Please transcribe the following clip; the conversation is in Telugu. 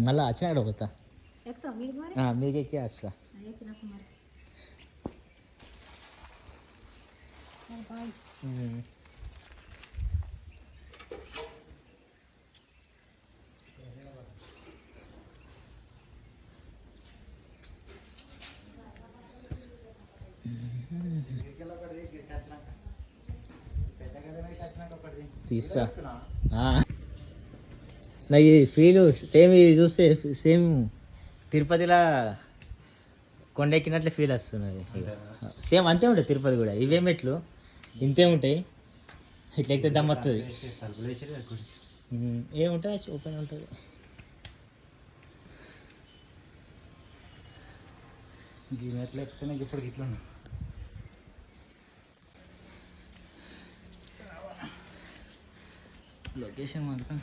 మళ్ళీ వచ్చినాడు పోతా మీకు ఎక్కి వస్తా తీస్తా నాకు ఇది ఫీల్ సేమ్ ఇది చూస్తే సేమ్ తిరుపతిలా కొండ ఎక్కినట్లే ఫీల్ వస్తున్నది సేమ్ అంతే ఉంటుంది తిరుపతి కూడా ఇవే మెట్లు ఇంతే ఉంటాయి ఇట్లా ఎక్కితే దమ్మస్తుంది ఏముంటుంది ఓపెన్ ఉంటుంది ఈ మెట్లు ఎక్కితే ఇప్పుడు ఇట్లా లొకేషన్ మాత్రం